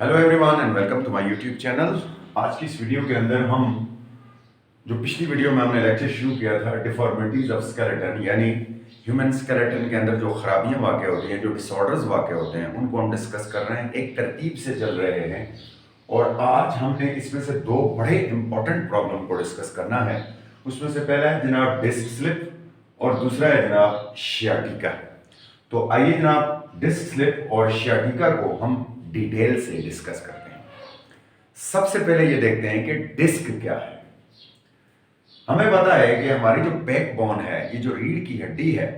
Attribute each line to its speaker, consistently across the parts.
Speaker 1: Hello everyone and welcome to my YouTube channel. आज की इस वीडियो के अंदर हम जो पिछली वीडियो में हमने लेक्चर शुरू किया था डिफॉर्मिटीज ऑफ स्केलेटन, यानी ह्यूमन स्केलेटन के अंदर जो खराबियां वाक़ होती हैं, जो डिसऑर्डर्स वाक़ होते हैं, उनको हम डिस्कस कर रहे हैं, एक तरतीब से चल रहे हैं। और आज हमने इसमें से दो बड़े इंपॉर्टेंट प्रॉब्लम को डिस्कस करना है। उसमें से पहला है जनाब डिस्क स्लिप और दूसरा है जनाब शियाटिका। तो आइए जनाब डिस्क स्लिप और शियाटिका को हम डिटेल से डिस्कस करते हैं। सबसे पहले ये देखते हैं कि डिस्क क्या है। हमें पता है कि हमारी जो बैकबोन है, ये जो रीढ़ की हड्डी है,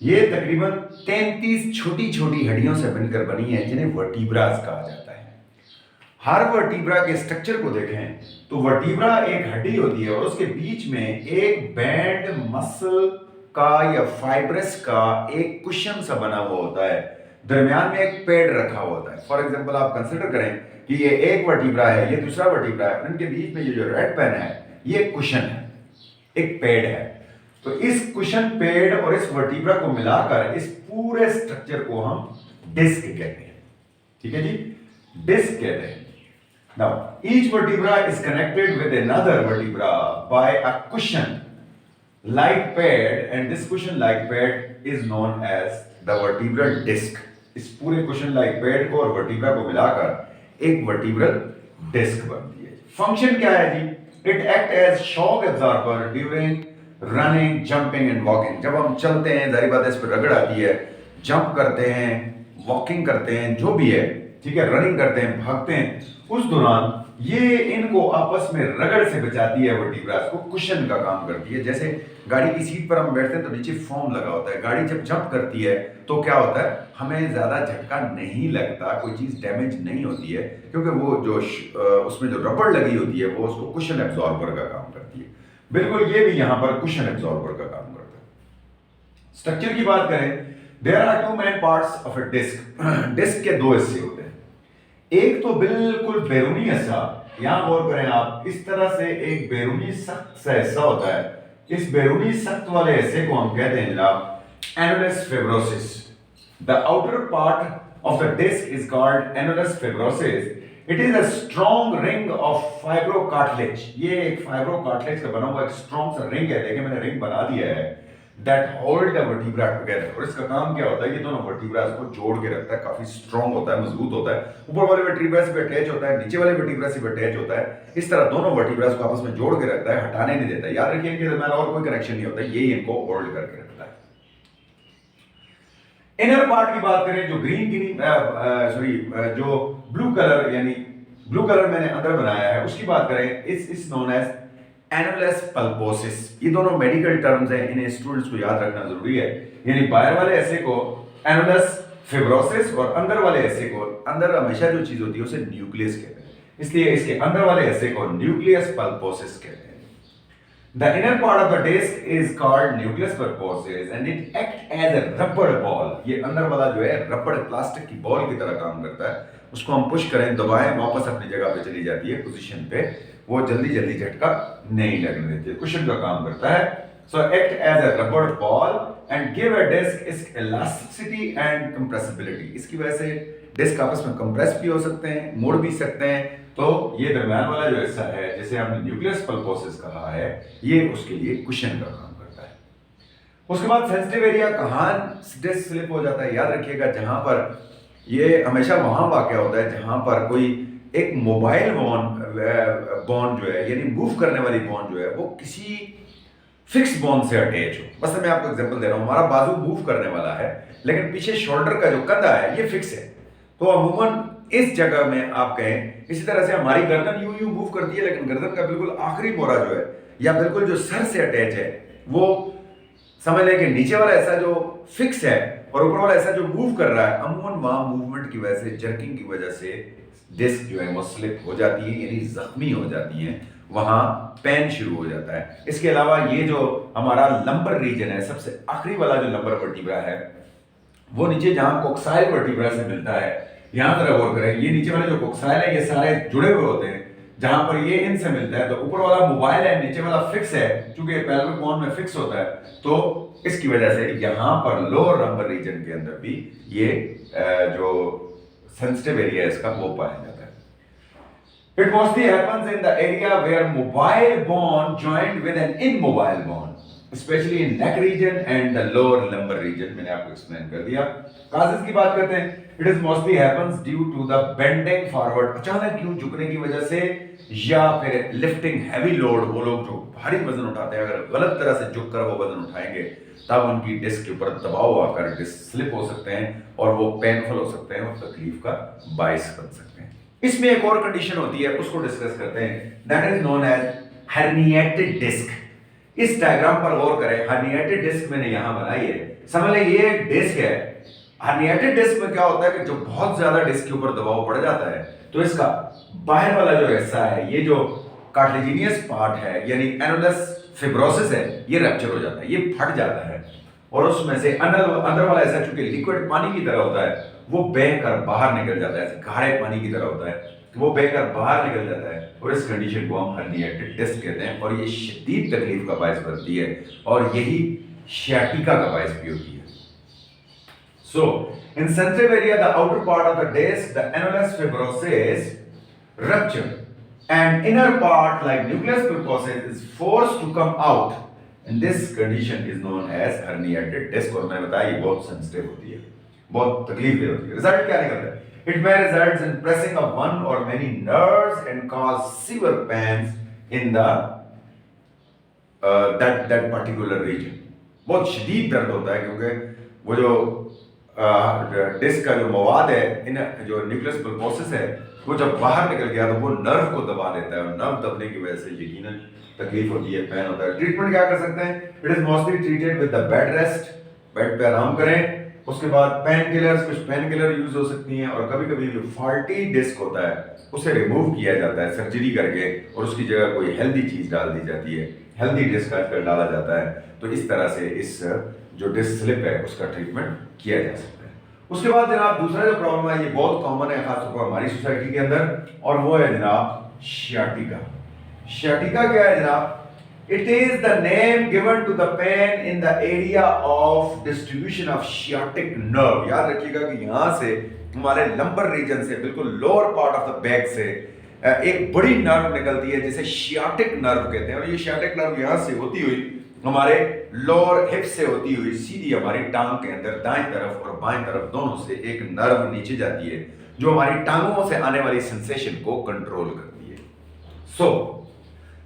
Speaker 1: ये तकरीबन 33 छोटी छोटी हड्डियों से बनकर बनी है, जिन्हें वर्टिब्रास कहा जाता है। हर वर्टिब्रा के स्ट्रक्चर को देखें तो वर्टिब्रा एक हड्डी होती है और उसके बीच में एक बैंड मसल का या फाइब्रस का एक कुशन सा बना हुआ होता है, दरमियान में एक पैड रखा हुआ होता है। फॉर एग्जांपल आप कंसिडर करें कि ये एक वर्टिब्रा है, ये दूसरा वर्टिब्रा है, इनके बीच में ये जो रेड पेन है ये कुशन है, एक पैड है। तो इस कुशन पैड और इस वर्टिब्रा को मिलाकर इस पूरे स्ट्रक्चर को हम डिस्क कहते हैं। ठीक है जी, डिस्क कहते हैं। Now, each vertebra is connected with another vertebra by a cushion-like pad, and this cushion-like pad is known as the vertebral disc. इस पूरे cushion-like pad को और vertebra को मिलाकर एक vertebral disc बनती है। फंक्शन क्या है जी? It acts as shock absorber during running, jumping and walking. जब हम चलते हैं, जाहिर बात है इस पर रगड़ आती है, जंप करते हैं, वॉकिंग करते हैं, जो भी है, ठीक है, रनिंग करते हैं, भागते हैं, उस दौरान ये इनको आपस में रगड़ से बचाती है। वर्टिब्रास को कुशन का काम करती है। जैसे गाड़ी की सीट पर हम बैठते हैं तो नीचे फोम लगा होता है, गाड़ी जब जंप करती है तो क्या होता है, हमें ज्यादा झटका नहीं लगता, कोई चीज डैमेज नहीं होती है, क्योंकि वो जो उसमें जो रबड़ लगी होती है वो उसको कुशन एब्जॉर्बर का काम करती है। बिल्कुल ये भी यहां पर कुशन एब्जॉर्बर का काम करता है। स्ट्रक्चर की बात करें, there are two main parts of a disc. Disc के दो हिस्से होते हैं। एक तो बिल्कुल बैरूनी हिस्सा, यहां गौर करें आप, इस तरह से एक बैरूनी सख्त सा हिस्सा होता है। इस बैरूनी सख्त वाले हिस्से को हम कहते हैं जनाब annulus fibrosis. The outer part of the disc is called annulus fibrosis. It is a strong ring of fibrocartilage. ये एक फाइब्रोकार्टिलेज का बना हुआ एक स्ट्रॉन्ग सा रिंग है। देखिए मैंने रिंग बना दिया है, that hold the vertebra together। और इसका काम क्या होता है, ये दोनों वर्टिब्रास को जोड़ के रखता है, काफी स्ट्रॉन्ग होता है, मजबूत होता है। ऊपर वाले वर्टिब्रा से भी अटैच होता है, नीचे वाले वर्टिब्रा से भी अटैच होता है। इस तरह दोनों वर्टिब्रास को आपस में जोड़ के रखता है, हटाने नहीं देता। याद रखिए कि दरमियान और कोई कनेक्शन नहीं होता, यही इनको होल्ड करके रखता है। इनर पार्ट की बात करें, जो जो ब्लू कलर, यानी ब्लू कलर मैंने अंदर बनाया है, उसकी बात करें, इस नोन एज एनुलस पल्पोसिस। ये दोनों मेडिकल टर्म्स हैं, इन्हें स्टूडेंट्स को याद रखना जरूरी है। यानी बाहर वाले हिस्से को एनुलस फिब्रोसिस और अंदर वाले हिस्से को, अंदर हमेशा जो चीज होती है उसे न्यूक्लियस कहते हैं, इसलिए इसके अंदर वाले हिस्से को न्यूक्लियस पल्पोसिस कहते हैं। The inner part of the disc is called nucleus pulposus and it acts as a rubber ball। ये अंदर वाला जो है रबड़, प्लास्टिक की बॉल की तरह काम करता है। उसको हम पुश करें, दबाएं, वापस अपनी जगह पे चली जाती है पोजीशन पे। वो जल्दी जल्दी झटका नहीं लगने देती है, कुशन का काम करता है। So act as a rubber ball and give a disc its elasticity and compressibility। इसकी वजह से डिस्क आपस में कंप्रेस भी हो सकते हैं, मोड़ भी सकते हैं। तो ये दरमियान वाला जो हिस्सा है, जिसे हमने न्यूक्लियस पल्पोसिस कहा है, ये उसके लिए कुशन का काम करता है। उसके बाद सेंसिटिव एरिया कहां डिस्क स्लिप हो जाता है, याद रखिएगा, जहां पर ये हमेशा वहां वाक़या होता है जहां पर कोई एक मोबाइल बॉन्ड जो है, यानी मूव करने वाली बॉन्ड जो है, वो किसी फिक्स बॉन्ड से अटैच हो। बस मैं आपको एग्जांपल दे रहा हूं, हमारा बाजू मूव करने वाला है, लेकिन पीछे शोल्डर का जो कंधा है ये फिक्स है। तो अमूमन इस जगह में आप कहें, इसी तरह से हमारी गर्दन यूं यूं मूव करती है, लेकिन गर्दन का बिल्कुल आखिरी मोरा जो है, या बिल्कुल जो सर से अटैच है, वो समझ लें कि नीचे वाला ऐसा जो फिक्स है और ऊपर वाला ऐसा जो मूव कर रहा है, अमूमन वहां मूवमेंट की वजह से, जर्किंग की वजह से डिस्क जो है वो स्लिप हो जाती है, यानी जख्मी हो जाती है, वहां पेन शुरू हो जाता है। इसके अलावा ये जो हमारा लंबर रीजन है, सबसे आखिरी वाला जो लंबर वर्टिब्रा है, वो नीचे जहां कोक्साइल वर्टिब्रा से मिलता है, यहां तरह गौर करें, ये नीचे वाले जो कोक्साइल है ये सारे जुड़े हुए होते हैं। जहां पर ये इनसे मिलता है तो ऊपर वाला मोबाइल है, नीचे वाला फिक्स है, क्योंकि पेल्विक बोन में फिक्स होता है, तो इसकी वजह से यहां पर लोअर लंबर रीजन के अंदर भी ये जो सेंसिटिव एरिया इसका वो पाया जाता है। It mostly happens in the area where mobile bone joined with an immobile bone, especially in neck region and the lower lumbar region. मैंने आपको एक्सप्लेन कर दिया। Causes की बात करते हैं। It is mostly happens due to the bending forward, अचानक क्यों झुकने की वजह से, या फिर lifting heavy load, वो लोग जो भारी वजन उठाते हैं अगर गलत तरह से झुक कर वो वजन उठाएंगे तब उनकी डिस्क के ऊपर दबाव आकर डिस्क स्लिप हो सकते हैं और वो पेनफुल हो सकते हैं और तकलीफ का बायस बन सकते हैं। इसमें एक और कंडीशन होती है, उसको डिस्कस करते हैं, that is known as herniated disc. इस डायग्राम पर गौर करें, हर्निएटेड डिस्क मैंने यहां बनाई है, समझ लें ये एक डिस्क है। हर्निएटेड डिस्क में क्या होता है कि जो बहुत ज्यादा डिस्क के ऊपर दबाव पड़ जाता है तो इसका बाहर वाला जो हिस्सा है, ये जो कार्टिलेजिनियस पार्ट है यानी एनुलस फिब्रोसिस है, ये रप्चर हो जाता है, ये फट जाता है और उसमें से अंदर वाला हिस्सा चूंकि लिक्विड पानी की तरह होता है वो बहकर बाहर निकल जाता है, ऐसे गाढ़े पानी की तरह होता है, तो वो बहकर बाहर निकल जाता है और इस कंडीशन को हम हर्निएटेड डिस्क कहते हैं और ये शदीद तकलीफ का बायस बनती है और यही sciatica का बायस भी होती है। So in sensitive area the outer part of the disc, the annulus fibrosus rupture and inner part like nucleus pulposus is forced to come out and this condition is known as herniated disc। और मैंने बताया ये बहुत sensitive होती है, बहुत तकलीफ दे होती है। रिजल्ट क्या निकलता है? It may result in pressing of one or many nerves and cause severe pains in the that particular region। बहुत शदीद दर्द होता है क्योंकि वो जो डिस्क का जो मवाद है, इन जो न्यूक्लियस पल्पोसिस है, वो जब बाहर निकल गया तो वो नर्व को दबा देता है और नर्व दबने की वजह से यकीनन तकलीफ होती है, पेन होता है। ट्रीटमेंट क्या कर सकते हैं? It is mostly treated with the bed rest, bed पे आराम करें। उसके बाद पेन किलर्स, कुछ पेन किलर यूज हो सकती हैं और कभी कभी जो फॉल्टी डिस्क होता है उसे रिमूव किया जाता है सर्जरी करके और उसकी जगह कोई हेल्दी चीज डाल दी जाती है, हेल्दी डिस्क आजकल डाला जाता है। तो इस तरह से इस जो डिस्क स्लिप है उसका ट्रीटमेंट किया जा सकता है। उसके बाद जनाब दूसरा जो प्रॉब्लम है, ये बहुत कॉमन है खासतौर पर हमारी सोसाइटी के अंदर, और वो है जनाब sciatica। sciatica क्या है जनाब? It is the name given to the pain in the area of distribution of sciatic nerve। याद रखिएगा कि यहाँ से हमारे लंबर रीजन से बिल्कुल lower part of the back से एक बड़ी नर्व निकलती है जिसे sciatic नर्व कहते हैं और ये sciatic नर्व यहाँ से होती हुई हमारे लोअर हिप से होती हुई सीधी हमारी टांग के अंदर दाएं तरफ और बाएं तरफ दोनों से एक नर्व नीचे जाती है जो हमारी टांगों से आने वाली सेंसेशन को कंट्रोल करती है। So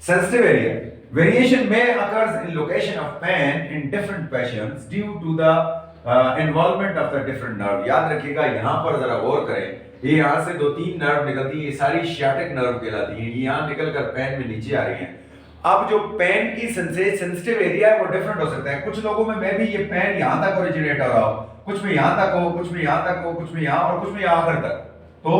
Speaker 1: sensitive area variation may occurs in location of pain in different patients due to the involvement of the different nerve। याद रखिएगा यहाँ पर जरा गौर करें, ये यहाँ से 2-3 नर्व निकलती है, ये सारी sciatic नर्व कहलाती हैं, ये यहाँ निकल कर पेन में नीचे आ रही हैं। अब जो पेन की सेंसिटिव एरिया है वो डिफरेंट हो सकता है, कुछ लोगों में भी ये पेन यहाँ तक ओरिजिनेट हो रहा हो, कुछ में यहाँ तक हो, कुछ में यहाँ तक हो, कुछ में यहाँ और कुछ में आखिर तक। तो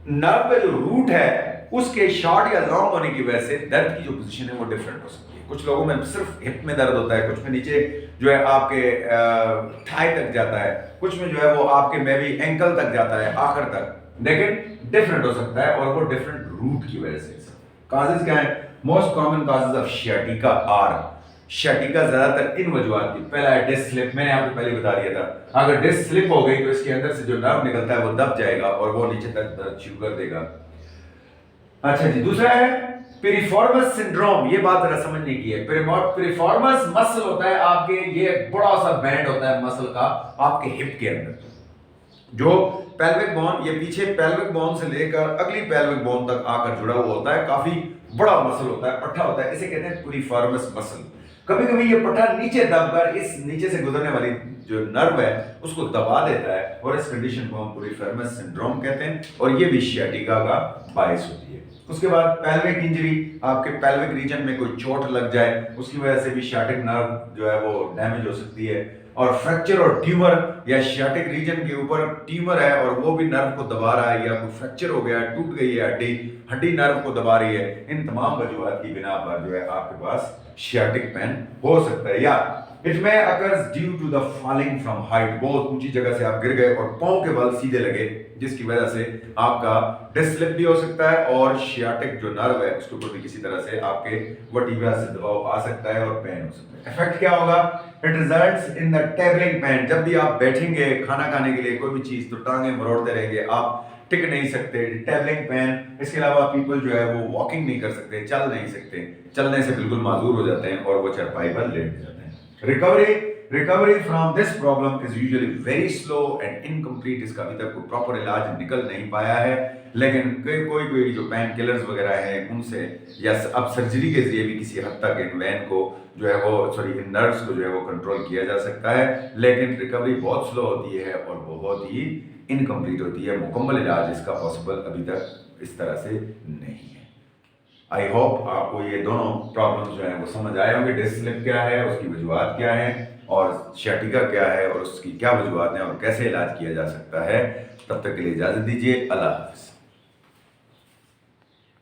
Speaker 1: नर्व का जो रूट है उसके शॉर्ट या लॉन्ग होने की वजह से दर्द की जो पोजीशन है वो डिफरेंट हो सकती है। कुछ लोगों में सिर्फ हिप में दर्द होता है, कुछ में नीचे जो है आपके थाई तक जाता है, कुछ में जो है वो आपके में भी एंकल तक जाता है आखिर तक, लेकिन डिफरेंट हो सकता है और वो डिफरेंट रूट की वजह से। काजेस क्या है? Most common causes of sciatica are, sciatica ज्यादातर इन वजूहात की, पहला है डिस्क स्लिप, मैंने आपको पहले बता दिया था, अगर डिस्क स्लिप हो गई तो इसके अंदर से जो नर्व निकलता है वो दब जाएगा और वो नीचे तक दर्द शुरू कर देगा। अच्छा जी, दूसरा है पिरिफॉर्मस सिंड्रोम। ये बात जरा समझने की है। पिरिफॉर्मस मसल होता है आपके, ये बड़ा सा बैंड होता है मसल का आपके हिप के अंदर, जो पेल्विक बोन, ये पीछे पेल्विक बोन से लेकर अगली पेल्विक बोन तक आकर जुड़ा हुआ होता है, काफी बड़ा मसल होता है, पट्टा होता है, इसे कहते हैं पिरिफॉर्मस मसल। कभी कभी ये पट्टा नीचे दबकर इस नीचे से गुजरने वाली जो नर्व है उसको दबा देता है और इस कंडीशन को हम पिरिफॉर्मस सिंड्रोम कहते हैं और ये भी sciatica का बायस होती है। उसके बाद पेल्विक इंजरी, आपके पेल्विक रीजन में कोई चोट लग जाए उसकी वजह से भी sciatic नर्व जो है वो डैमेज हो सकती है, और फ्रैक्चर और ट्यूमर या sciatic रीजन के ऊपर ट्यूमर है और वो भी नर्व को दबा रहा है, या कोई फ्रैक्चर हो गया, टूट गई है हड्डी नर्व को दबा रही है, इन तमाम वजूहात की बिना पर जो है आपके पास sciatic पेन हो सकता है। या it may occurs due to the falling from height, बहुत ऊंची जगह से आप गिर गए और पांव के बल सीधे लगे, जिसकी वजह से आपका डिस्क स्लिप भी हो सकता है और शियाटिक जो नर्व है उसके ऊपर भी किसी तरह से आपके वर्टिब्रा से दबाव आ सकता है और पेन हो सकता है। इफेक्ट क्या होगा? It results in the tabling pain. जब भी आप बैठेंगे खाना खाने के लिए कोई भी चीज तो टांगे मरोड़ते रहेंगे, आप टिक नहीं सकते, टेबलिंग पेन। इसके अलावा पीपल जो है वो वॉकिंग नहीं कर सकते, चल नहीं सकते, चलने से बिल्कुल माजूर हो जाते हैं और वो चारपाई पर लेट जाते हैं। Recovery from this problem is usually very slow and incomplete. इसका अभी तक कोई प्रॉपर इलाज निकल नहीं पाया है, लेकिन कोई जो पेन किलर्स वगैरह हैं उनसे या अब सर्जरी के जरिए भी किसी हद तक इन वेन को जो है वो इन नर्व्स को जो है वो कंट्रोल किया जा सकता है, लेकिन रिकवरी बहुत स्लो होती है और बहुत ही इनकम्प्लीट होती है। मुकम्मल इलाज इसका पॉसिबल अभी तक इस तरह से नहीं है। आई होप आपको ये दोनों प्रॉब्लम्स जो हैं वो समझ आए होंगे। डिस्क स्लिप क्या है, उसकी वजूहात क्या है और सियाटिका क्या है और उसकी क्या वजूहात हैं और कैसे इलाज किया जा सकता है। तब तक के लिए इजाज़त दीजिए। अल्लाह हाफ़िज़।